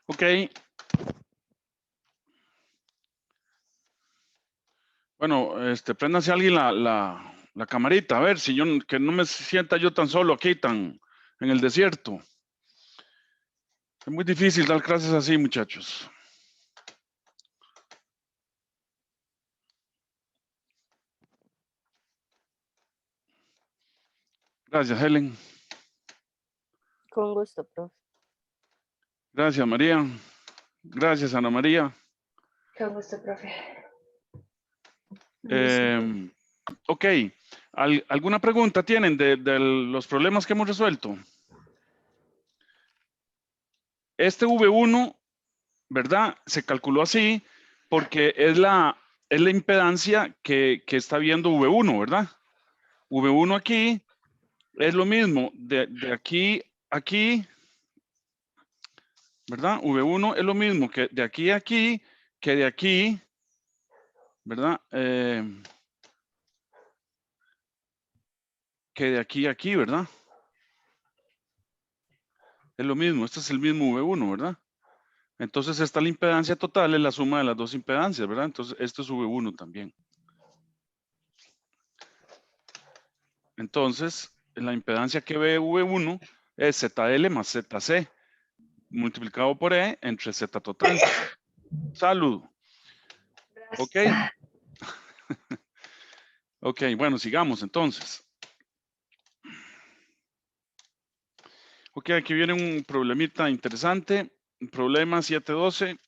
Ok. Bueno, préndase alguien la camarita, a ver, si yo, que no me sienta yo tan solo aquí, tan en el desierto. Es muy difícil dar clases así, muchachos. Gracias, Helen. Con gusto, profe. Gracias, María. Gracias, Ana María. Con gusto, profe. Ok. ¿Alguna pregunta tienen de los problemas que hemos resuelto? Este V1, ¿verdad? Se calculó así porque es la impedancia que está viendo V1, ¿verdad? V1 aquí es lo mismo de aquí a aquí, ¿verdad? V1 es lo mismo que de aquí a aquí, que de aquí, ¿verdad? Que de aquí a aquí, ¿verdad? Es lo mismo, este es el mismo V1, ¿verdad? Entonces esta la impedancia total es la suma de las dos impedancias, ¿verdad? Entonces esto es V1 también. Entonces la impedancia que ve V1 es ZL más ZC multiplicado por E entre Z total. Salud. Ok. Ok, bueno, sigamos entonces. Ok, aquí viene un problemita interesante. Problema 712.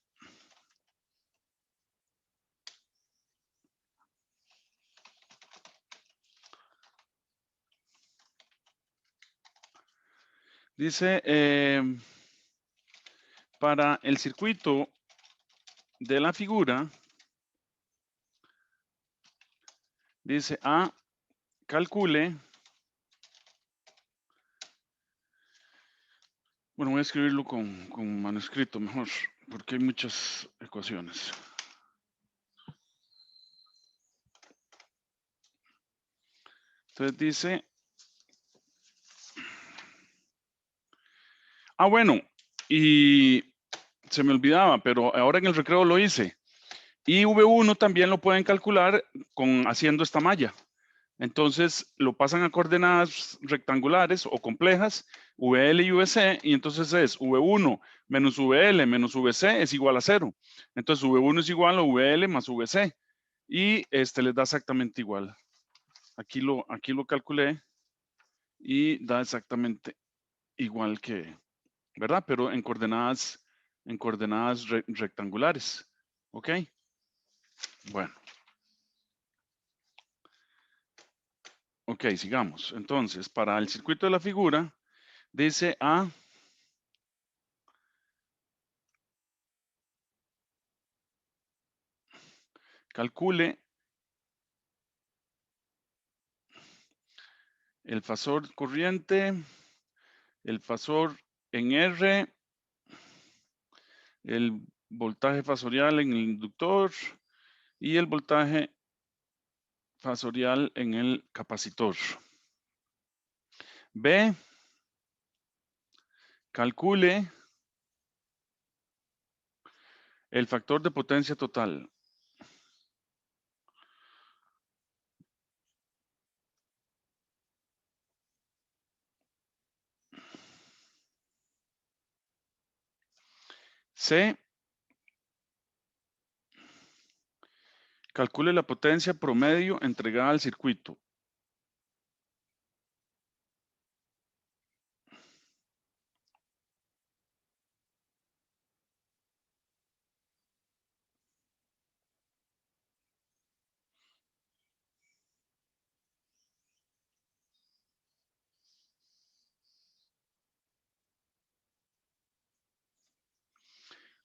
Dice, para el circuito de la figura, dice A, calcule. Bueno, voy a escribirlo con manuscrito mejor, porque hay muchas ecuaciones. Entonces dice, bueno, y se me olvidaba, pero ahora en el recreo lo hice. Y V1 también lo pueden calcular haciendo esta malla. Entonces lo pasan a coordenadas rectangulares o complejas, VL y VC, y entonces es V1 menos VL menos VC es igual a 0. Entonces V1 es igual a VL más VC. Y les da exactamente igual. Aquí lo calculé y da exactamente igual que, ¿verdad? Pero en coordenadas rectangulares. ¿Ok? Bueno. Ok, sigamos. Entonces, para el circuito de la figura, dice A, calcule el fasor corriente, el fasor en R, el voltaje fasorial en el inductor y el voltaje fasorial en el capacitor. B, calcule el factor de potencia total. C, calcule la potencia promedio entregada al circuito.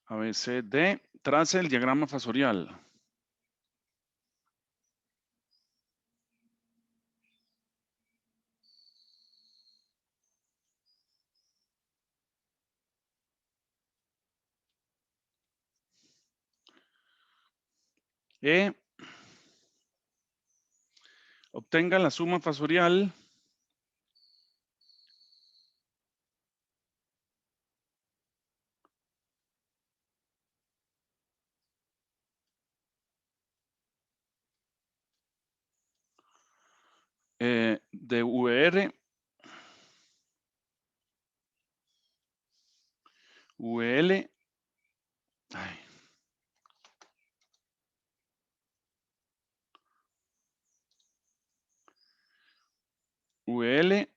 A, B, C, D, trace el diagrama fasorial. E, obtenga la suma fasorial de VR, VL, ay, VL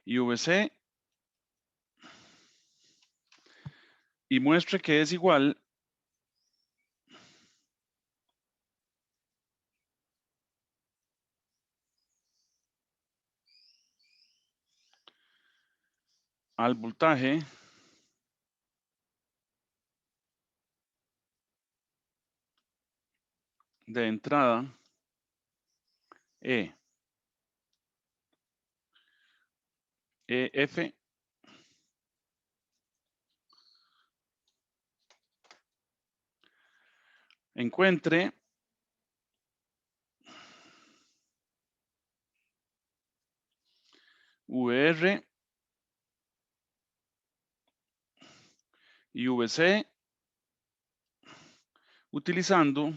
y VC, y muestre que es igual al voltaje de entrada EF encuentre VR y VC utilizando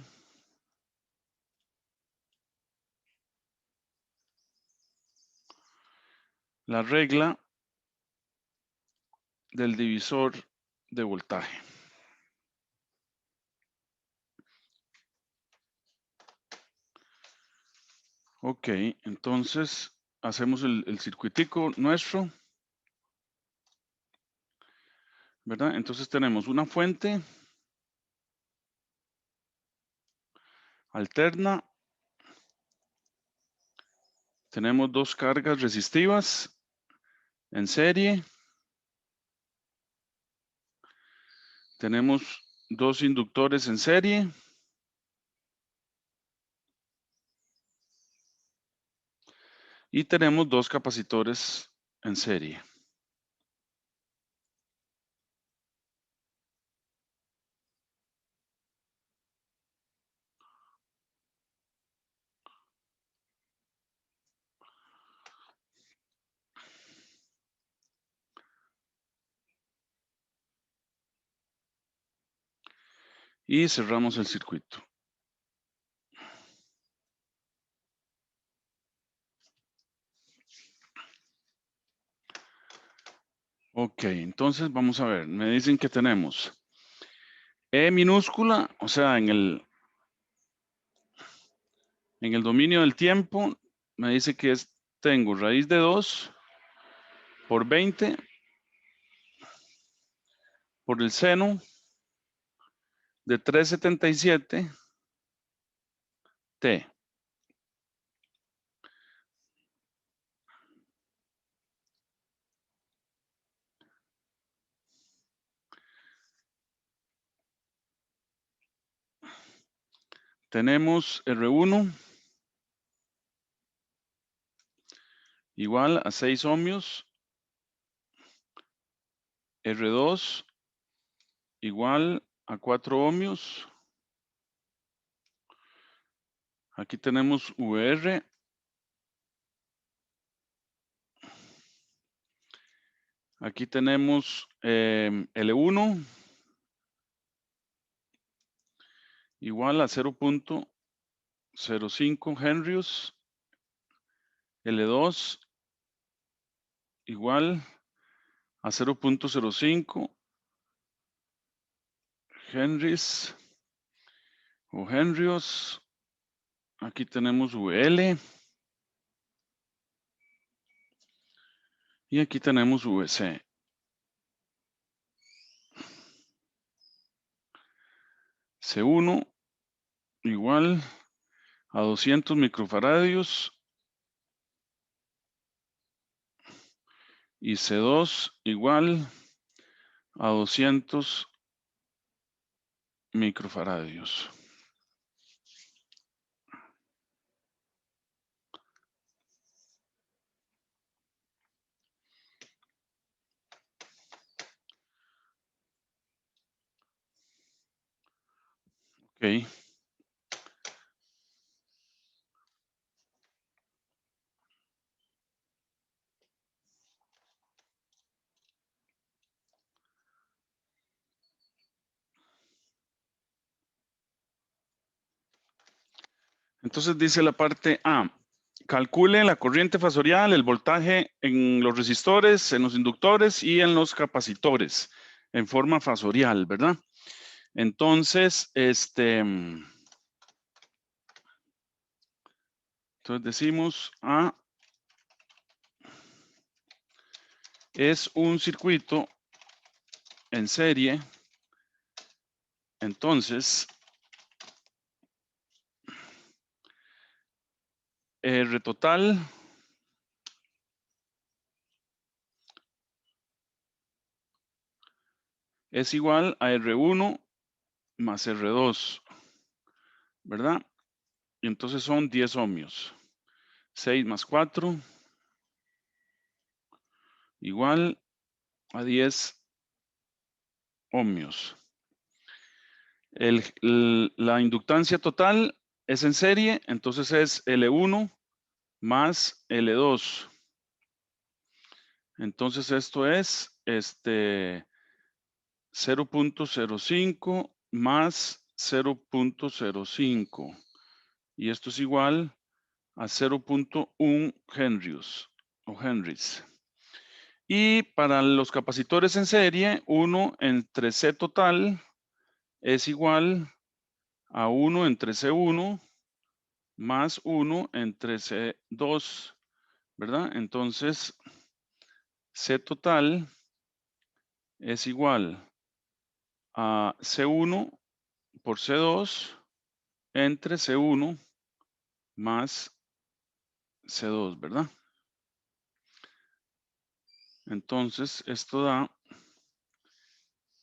la regla del divisor de voltaje. Ok, entonces hacemos el circuitico nuestro, ¿verdad? Entonces tenemos una fuente alterna, tenemos dos cargas resistivas en serie, tenemos dos inductores en serie, y tenemos dos capacitores en serie. Y cerramos el circuito. Ok, entonces vamos a ver. Me dicen que tenemos E minúscula, o sea, en el dominio del tiempo, me dice que tengo raíz de 2 por 20 por el seno de 377 t. Tenemos R1 igual a 6 ohmios, R2 igual a 4 ohmios. Aquí tenemos VR. Aquí tenemos L1 igual a 0.05 henrios. L2 igual a 0.05 henries o henrios. Aquí tenemos VL. Y aquí tenemos VC. C1 igual a 200 microfaradios. Y C2 igual a 200 microfaradios. Ok. Entonces dice la parte A, calcule la corriente fasorial, el voltaje en los resistores, en los inductores y en los capacitores en forma fasorial, ¿verdad? Entonces, entonces decimos A es un circuito en serie. Entonces, R total es igual a R1 más R2, ¿verdad? Y entonces son 10 ohmios. 6 más 4 igual a 10 ohmios. La inductancia total es en serie, entonces es L1 más L2. Entonces esto es 0.05 más 0.05. Y esto es igual a 0.1 henrios o henries. Y para los capacitores en serie, 1 entre C total es igual a 1 entre C1 más 1 entre C2, ¿verdad? Entonces, C total es igual a C1 por C2 entre C1 más C2, ¿verdad? Entonces, esto da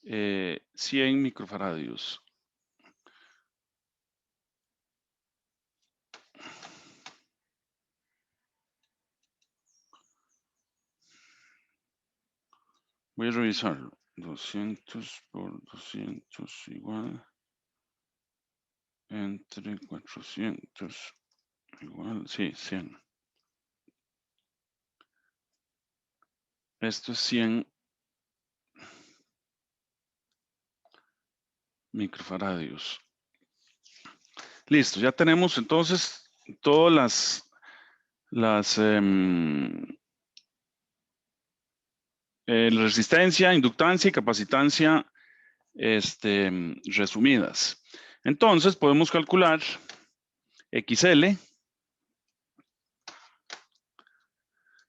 100 microfaradios. Voy a revisarlo. 200 por 200 igual entre 400 igual, sí, 100. Esto es 100 microfaradios. Listo, ya tenemos entonces todas las resistencia, inductancia y capacitancia resumidas. Entonces podemos calcular XL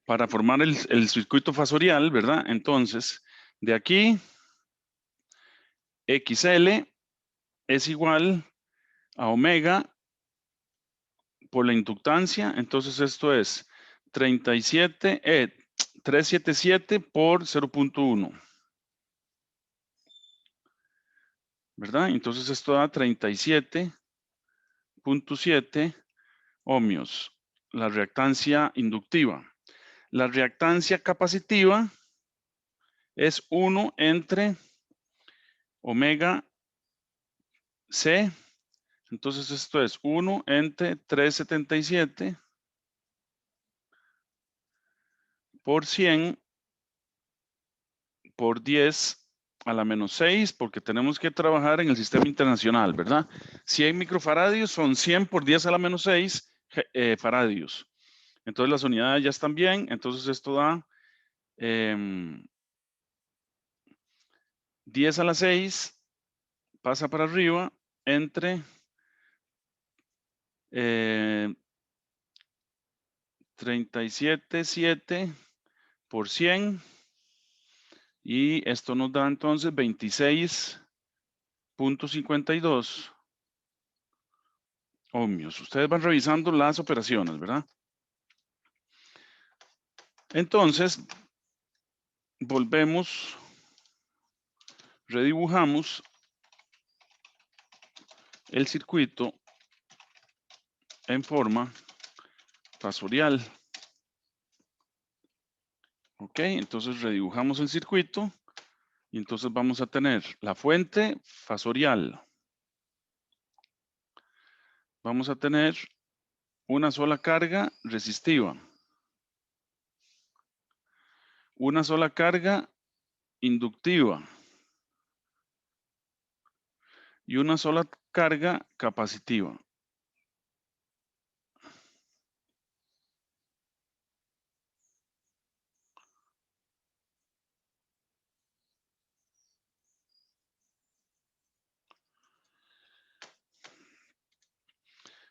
para formar el circuito fasorial, ¿verdad? Entonces, de aquí, XL es igual a omega por la inductancia. Entonces, esto es 377 por 0.1. ¿Verdad? Entonces, esto da 37.7 ohmios. La reactancia inductiva. La reactancia capacitiva es 1 entre omega C. Entonces esto es 1 entre 377 por 100 por 10 a la menos 6, porque tenemos que trabajar en el sistema internacional, ¿verdad? 100 microfaradios son 100 por 10 a la menos 6 faradios. Entonces las unidades ya están bien. Entonces esto da 10 a la 6 pasa para arriba entre 37.7 por 100 y esto nos da entonces 26.52 ohmios. Ustedes van revisando las operaciones, ¿verdad? Entonces, volvemos, redibujamos el circuito en forma fasorial. Ok, entonces redibujamos el circuito y entonces vamos a tener la fuente fasorial. Vamos a tener una sola carga resistiva. Una sola carga inductiva. Y una sola carga capacitiva.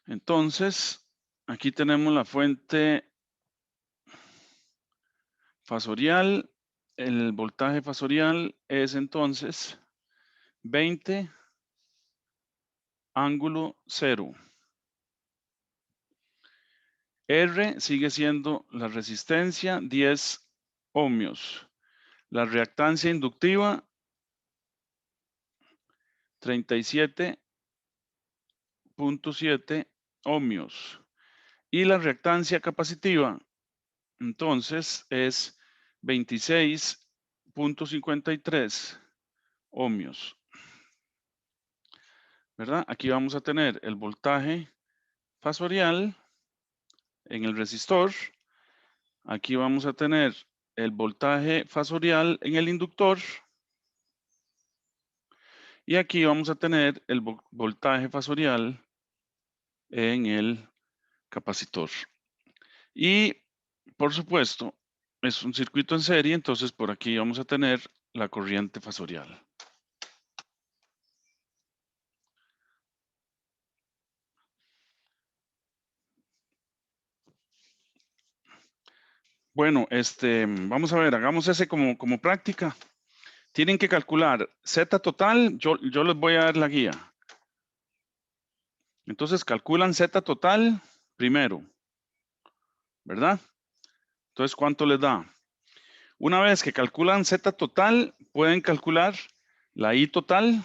Entonces, aquí tenemos la fuente fasorial. El voltaje fasorial es entonces 20 ángulo 0. R sigue siendo la resistencia, 10 ohmios. La reactancia inductiva, 37.7 ohmios. Y la reactancia capacitiva, entonces, es 26.53 ohmios. ¿Verdad? Aquí vamos a tener el voltaje fasorial en el resistor. Aquí vamos a tener el voltaje fasorial en el inductor. Y aquí vamos a tener el voltaje fasorial en el capacitor. Y, por supuesto, es un circuito en serie, entonces por aquí vamos a tener la corriente fasorial. Bueno, vamos a ver, hagamos ese como práctica. Tienen que calcular Z total, yo les voy a dar la guía. Entonces calculan Z total primero, ¿verdad? Entonces, ¿cuánto les da? Una vez que calculan Z total, pueden calcular la I total.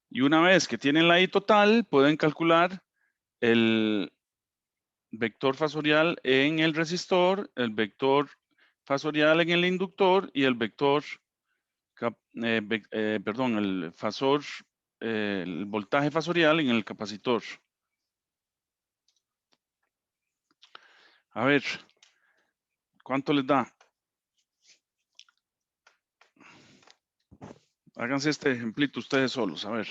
Y una vez que tienen la I total, pueden calcular el vector fasorial en el resistor, el vector fasorial en el inductor y el vector, perdón, el voltaje fasorial en el capacitor. A ver, ¿cuánto les da? Háganse este ejemplito ustedes solos, a ver.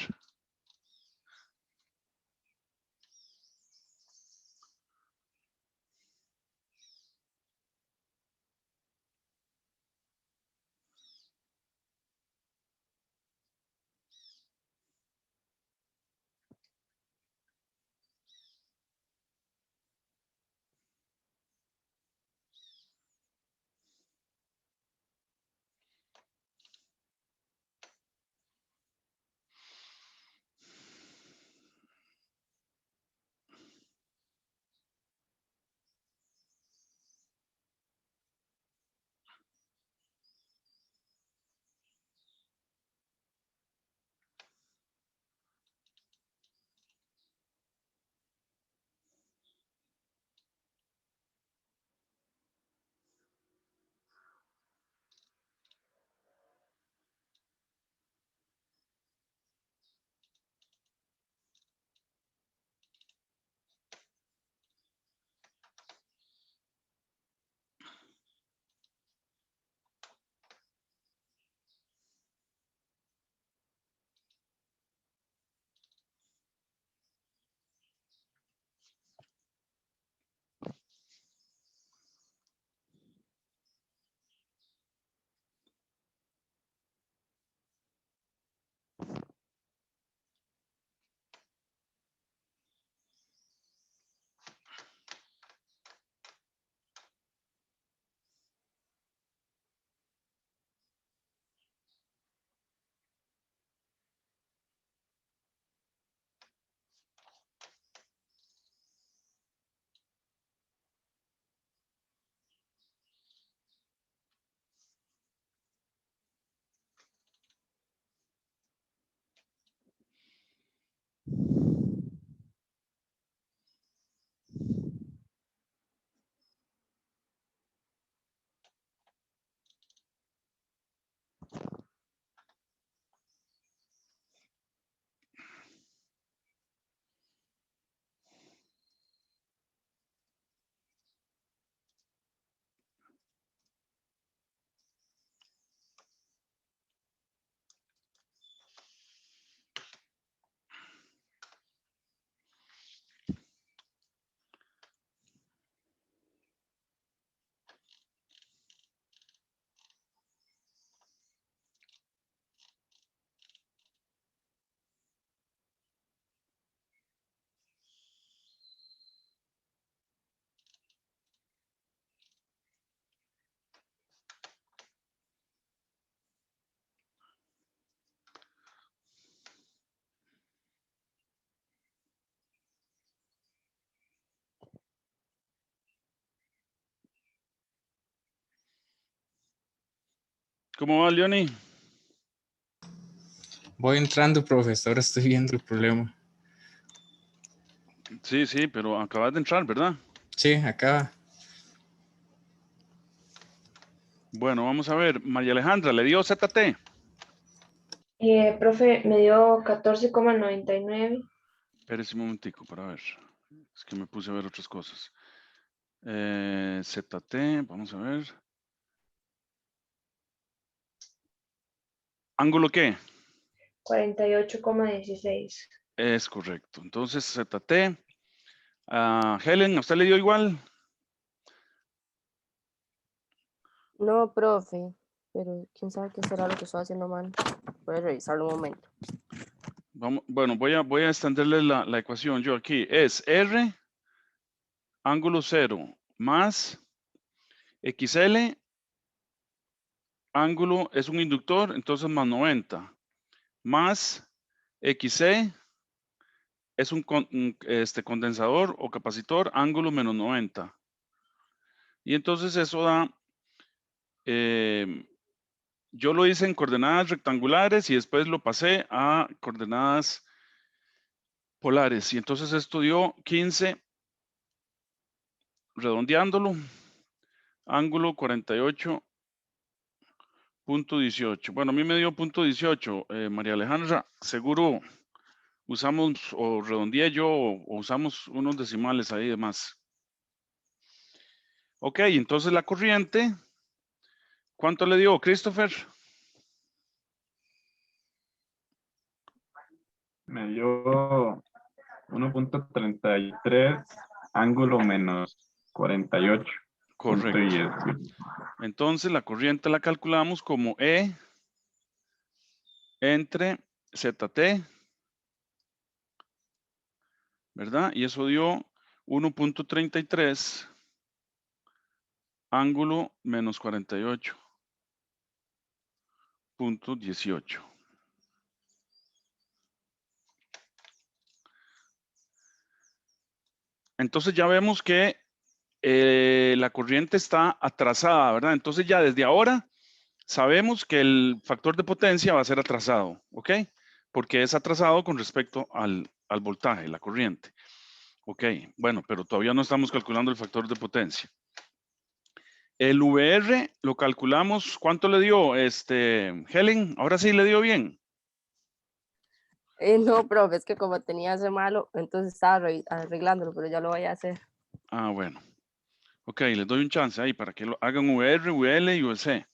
¿Cómo va, Leoni? Voy entrando, profesor, estoy viendo el problema. Sí, sí, pero acabas de entrar, ¿verdad? Sí, acá. Bueno, vamos a ver. María Alejandra, ¿le dio ZT? Profe, me dio 14,99. Espérese un momentico para ver. Es que me puse a ver otras cosas. ZT, vamos a ver. ¿Ángulo qué? 48,16. Es correcto. Entonces, ZT. Helen, ¿a usted le dio igual? No, profe, pero quién sabe qué será lo que estoy haciendo mal. Voy a revisarlo un momento. Vamos, bueno, voy a extenderle la ecuación yo aquí. Es R, ángulo 0, más XL, ángulo es un inductor, entonces más 90, más XC, es un condensador o capacitor, ángulo menos 90. Y entonces eso da, yo lo hice en coordenadas rectangulares y después lo pasé a coordenadas polares. Y entonces esto dio 15, redondeándolo, ángulo 48,18. Bueno, a mí me dio punto 18, María Alejandra, seguro usamos o redondeé yo o usamos unos decimales ahí de más. Ok, entonces la corriente, ¿cuánto le dio, Christopher? Me dio 1,33, ángulo menos 48. Correcto. 10. Entonces la corriente la calculamos como E entre ZT, ¿verdad? Y eso dio 1,33, ángulo menos 48,18. Entonces ya vemos que la corriente está atrasada, ¿verdad? Entonces ya desde ahora sabemos que el factor de potencia va a ser atrasado, ¿ok? Porque es atrasado con respecto al voltaje, la corriente. Ok, bueno, pero todavía no estamos calculando el factor de potencia. El VR lo calculamos, ¿cuánto le dio, Helen? Ahora sí le dio bien. No, profe, es que como tenía ese malo, entonces estaba arreglándolo, pero ya lo voy a hacer. Ah, bueno. Ok, les doy un chance ahí para que lo hagan VR, VL y VC.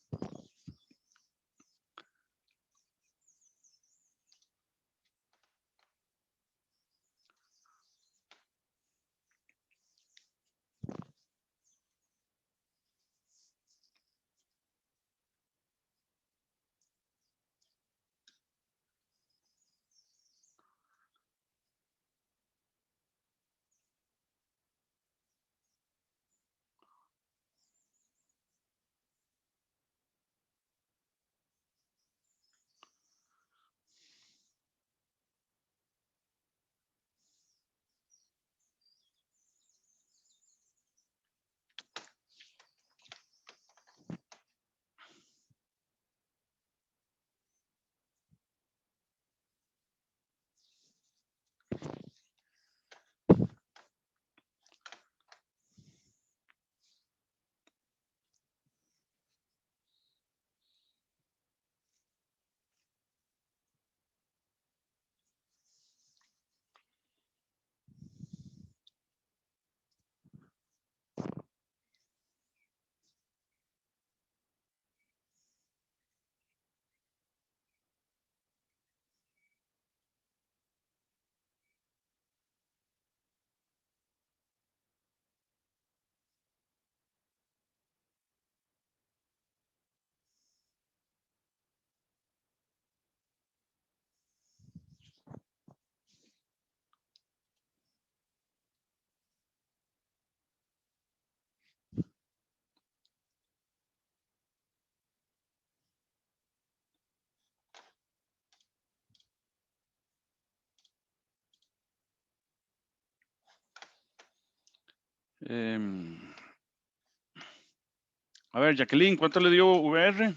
A ver, Jacqueline, ¿cuánto le dio VR?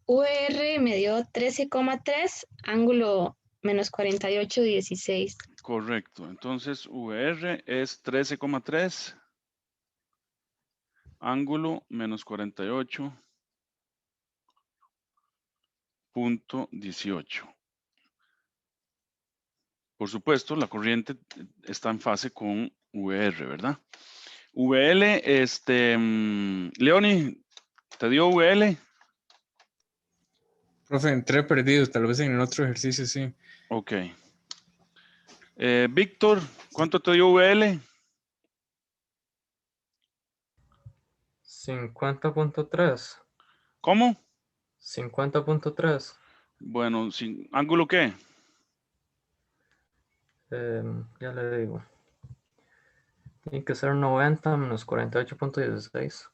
VR me dio 13,3, ángulo menos 48,16. Correcto. Entonces, VR es 13,3. Ángulo menos 48,18. Por supuesto, la corriente está en fase con VR, ¿verdad? VL, Leoni, ¿te dio VL? Profe, entré perdido, tal vez en el otro ejercicio, sí. Ok. Víctor, ¿cuánto te dio VL? 50.3. ¿Cómo? 50.3. Bueno, ¿ángulo qué? Ya le digo. Tiene que ser 90 menos 48.16.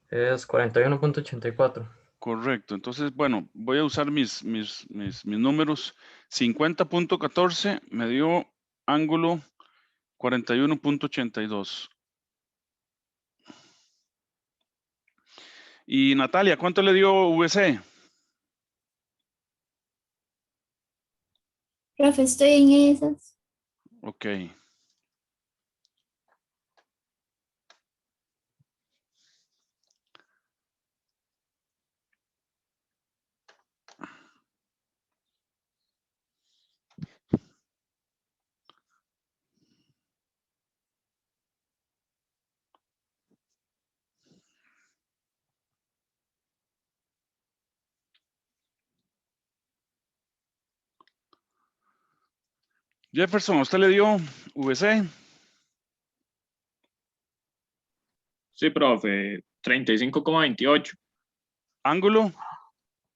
Es 41.84. Correcto. Entonces, bueno, voy a usar mis números. 50.14 me dio ángulo 41.82. Y Natalia, ¿cuánto le dio VC? Profe, estoy en esas. Ok. Jefferson, ¿a usted le dio VC? Sí, profe, 35,28 ¿Ángulo?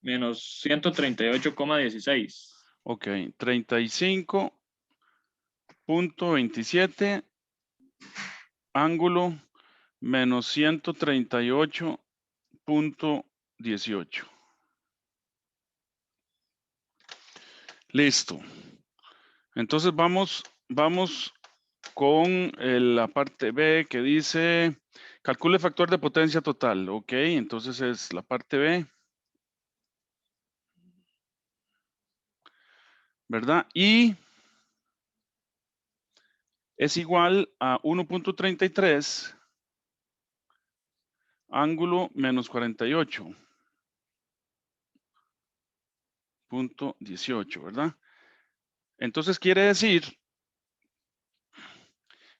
menos 138,16. Ok, 35.27, ángulo menos 138.18. Listo. Entonces vamos con la parte B que dice, calcule factor de potencia total. Ok, entonces es la parte B. ¿Verdad? Y es igual a 1.33 ángulo menos 48.18, ¿verdad? Entonces quiere decir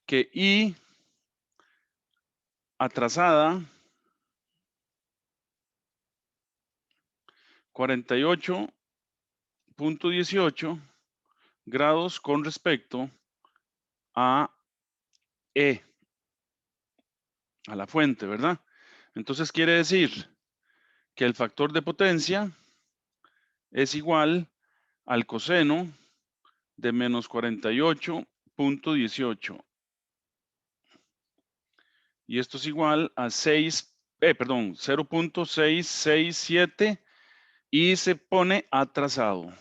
que I atrasada 48.18 grados con respecto a E, a la fuente, ¿verdad? Entonces quiere decir que el factor de potencia es igual al coseno de menos 48.18. Y esto es igual a 0.667 y se pone atrasado.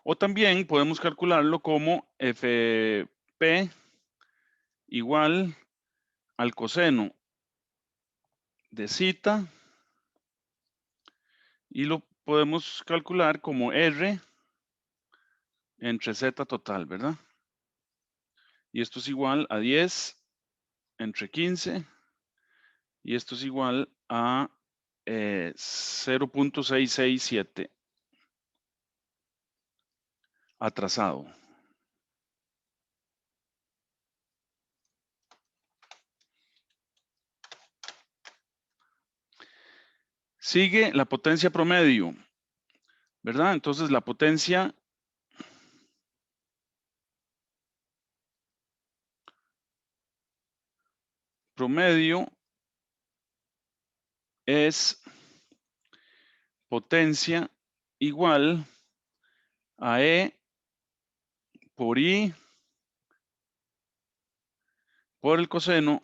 O también podemos calcularlo como FP igual al coseno de zeta y lo podemos calcular como R entre Z total, ¿verdad? Y esto es igual a 10 entre 15 y esto es igual a 0.667 atrasado. Sigue la potencia promedio, ¿verdad? Entonces la potencia promedio es potencia igual a E por I por el coseno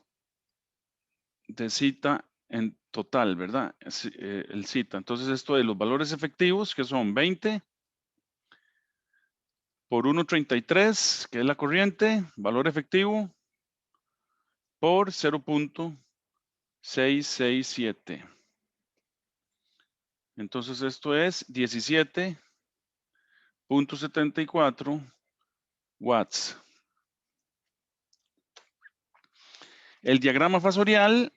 de zeta en total, ¿verdad? El cita. Entonces esto de los valores efectivos, que son 20 por 1.33, que es la corriente, valor efectivo, por 0.667. Entonces esto es 17.74 watts. El diagrama fasorial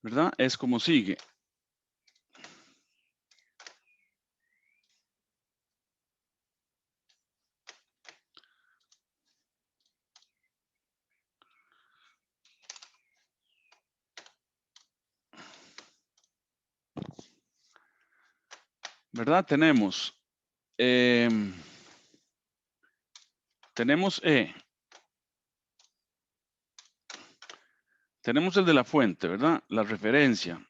¿verdad? Es como sigue. ¿Verdad? Tenemos tenemos el de la fuente, ¿verdad? La referencia.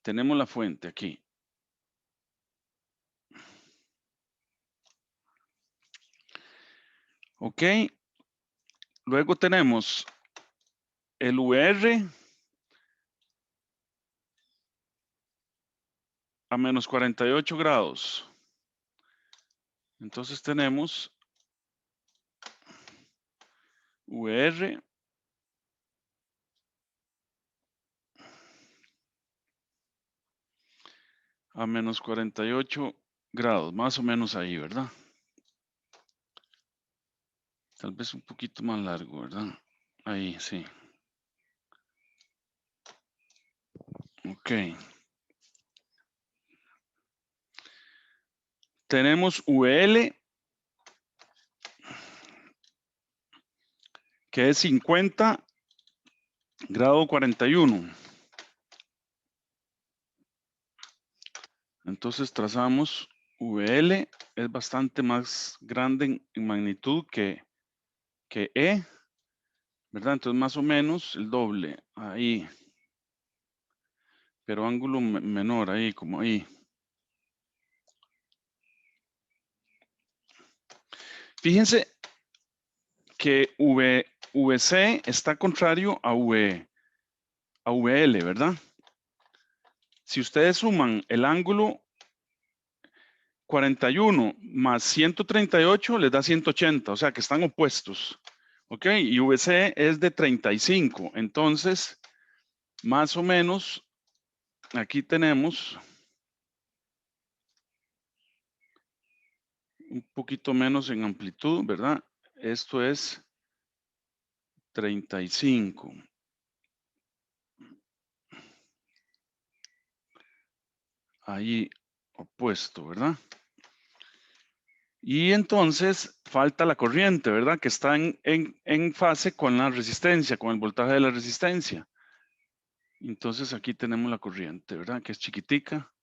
Tenemos la fuente aquí. Ok. Luego tenemos el VR a menos 48 grados. Entonces tenemos VR a menos 48 grados, más o menos ahí, ¿verdad? Tal vez un poquito más largo, ¿verdad? Ahí, sí. Ok. Tenemos VL, que es 50 grado 41. Entonces trazamos VL, es bastante más grande en magnitud que E, ¿verdad? Entonces más o menos el doble, ahí. Pero ángulo menor, ahí, como ahí. Fíjense que VC está contrario a VL, ¿verdad? Si ustedes suman el ángulo 41 más 138 les da 180, o sea que están opuestos. ¿Ok? Y VC es de 35. Entonces, más o menos, aquí tenemos un poquito menos en amplitud, ¿verdad? Esto es 35. Ahí opuesto, ¿verdad? Y entonces falta la corriente, ¿verdad? Que está en fase con la resistencia, con el voltaje de la resistencia. Entonces aquí tenemos la corriente, ¿verdad? Que es chiquitica.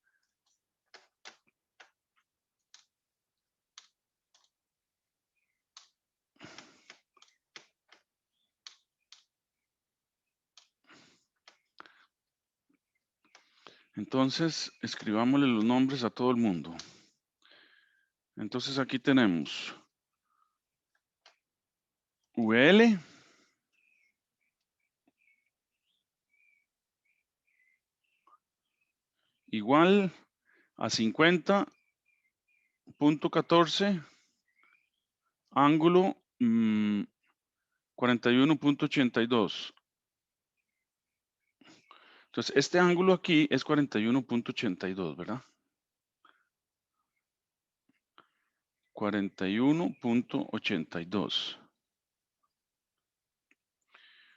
Entonces escribámosle los nombres a todo el mundo. Entonces aquí tenemos VL igual a 50.14 ángulo 41.82. Entonces, este ángulo aquí es 41.82, ¿verdad? 41.82.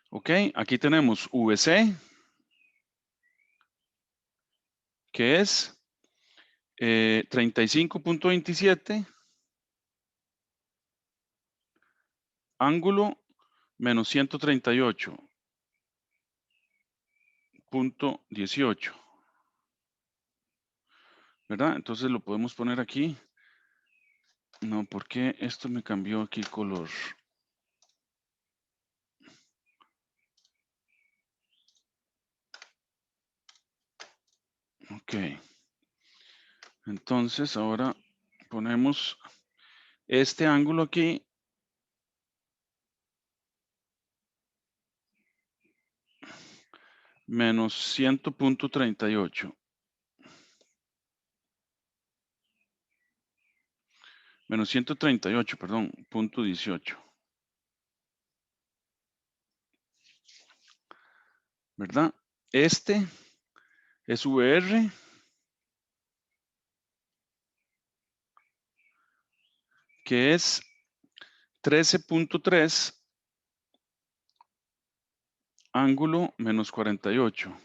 Ok, aquí tenemos VC, que es 35.27, ángulo menos 138.18. ¿Verdad? Entonces lo podemos poner aquí. No, porque esto me cambió aquí el color. Ok. Entonces ahora ponemos este ángulo aquí. Menos 100.38. Menos 138, perdón, punto 18. ¿Verdad? Este es VR. Que es 13.3 ángulo menos 48.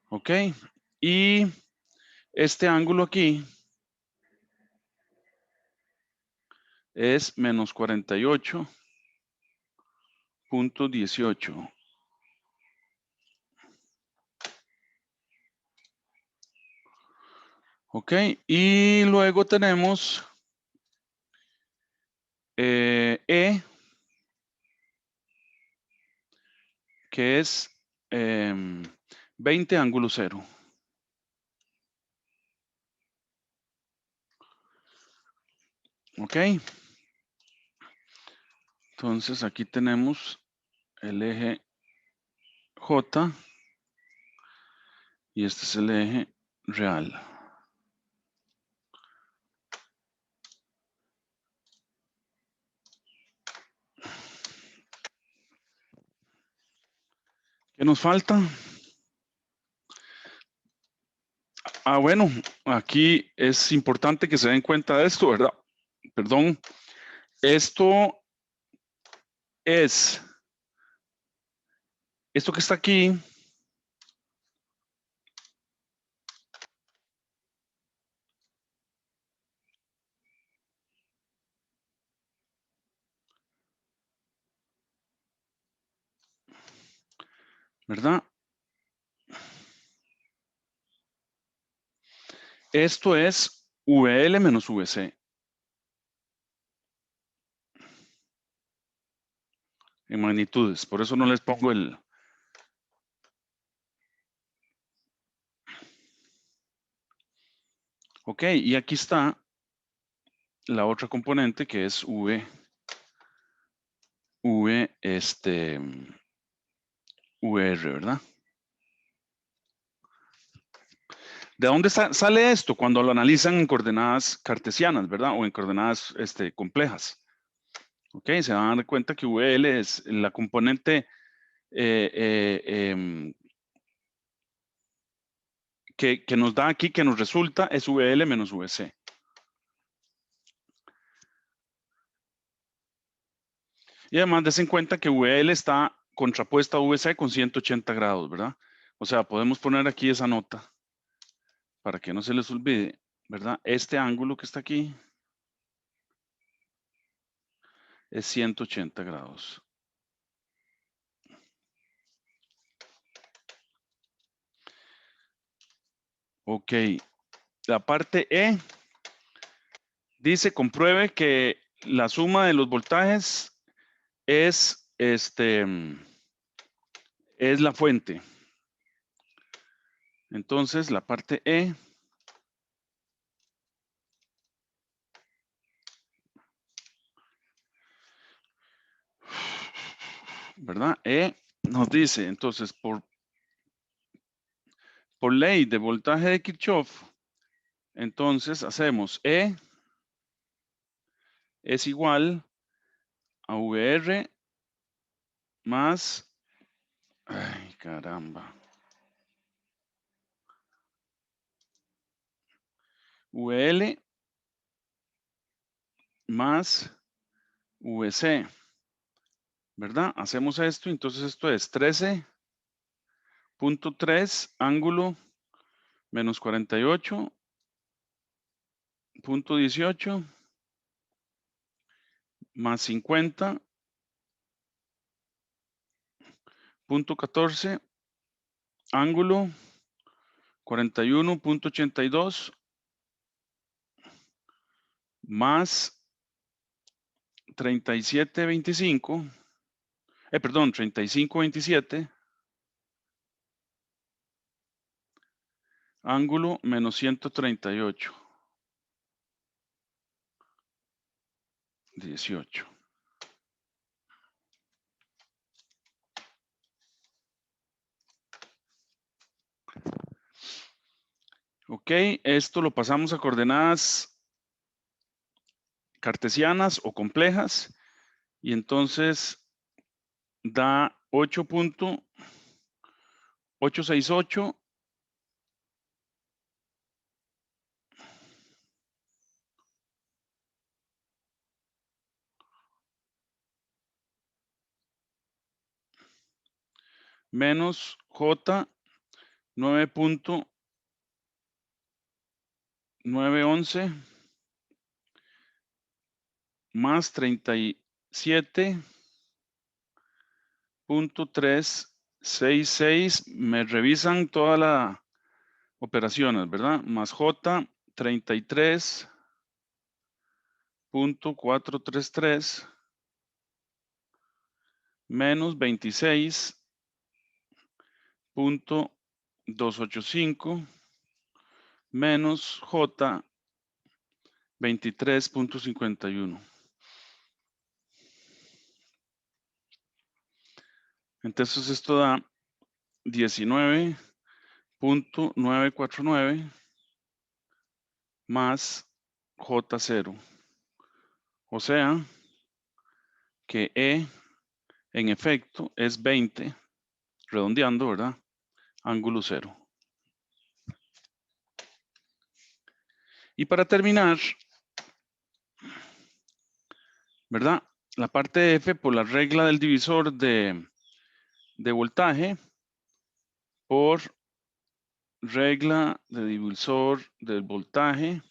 Ok. Y este ángulo aquí es menos 48.18. Ok. Y luego tenemos E, que es 20 ángulo 0. Ok. Entonces aquí tenemos el eje J y este es el eje real. ¿Qué nos falta? Bueno, aquí es importante que se den cuenta de esto, ¿verdad? Perdón. Esto que está aquí, ¿verdad? Esto es VL menos VC. En magnitudes, por eso no les pongo el... Ok, y aquí está la otra componente que es VR, ¿verdad? ¿De dónde sale esto? Cuando lo analizan en coordenadas cartesianas, ¿verdad? O en coordenadas complejas. Ok, se van a dar cuenta que VL es la componente que nos da aquí, que nos resulta, es VL menos VC. Y además des en cuenta que VL está contrapuesta a VC con 180 grados, ¿verdad? O sea, podemos poner aquí esa nota para que no se les olvide, ¿verdad? Este ángulo que está aquí es 180 grados. Ok, la parte E dice compruebe que la suma de los voltajes es la fuente. Entonces, la parte E ¿verdad? E nos dice, entonces, por ley de voltaje de Kirchhoff, entonces hacemos E es igual a VR más, ay caramba, VL más VC, ¿verdad? Hacemos esto, entonces esto es 13.3 ángulo menos 48.18 más 50.14 ángulo 41.82 más 35.27 ángulo menos 138. 18. Ok, esto lo pasamos a coordenadas cartesianas o complejas y entonces da 8.868 menos J 9.911 más 37.366. Me revisan todas las operaciones, ¿verdad? Más J 33.433 menos 26.285 menos J 23.51. Entonces esto da 19.949 más J0. O sea que E en efecto es 20, redondeando, ¿verdad? Ángulo 0. Y para terminar, ¿verdad? La parte F por la regla del divisor de voltaje por regla de divisor del voltaje.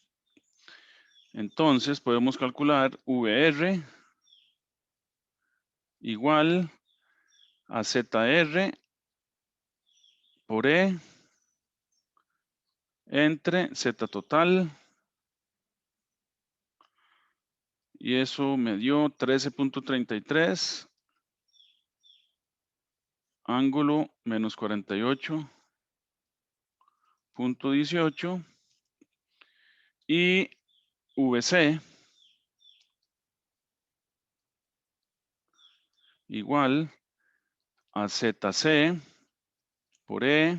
Entonces podemos calcular VR igual a ZR por E entre Z total. Y eso me dio 13.33. Ángulo menos 48.18. Y VC igual a ZC por E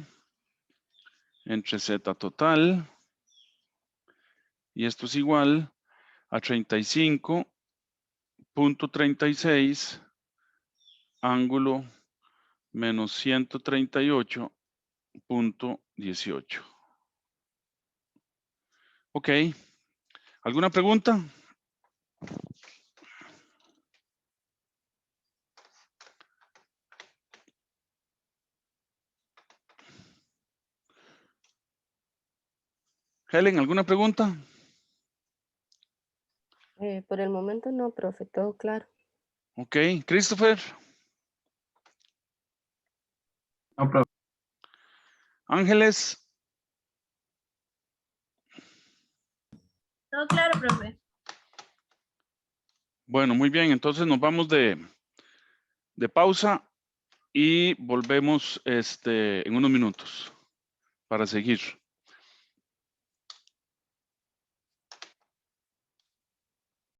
entre Z total. Y esto es igual a 35.36 ángulo menos 138.18. Ok. ¿Alguna pregunta? Helen, ¿alguna pregunta? Por el momento no, profe, todo claro. Ok. Christopher, No, profe. Ángeles. Todo claro, profe. Bueno, muy bien. Entonces nos vamos de pausa y volvemos en unos minutos para seguir.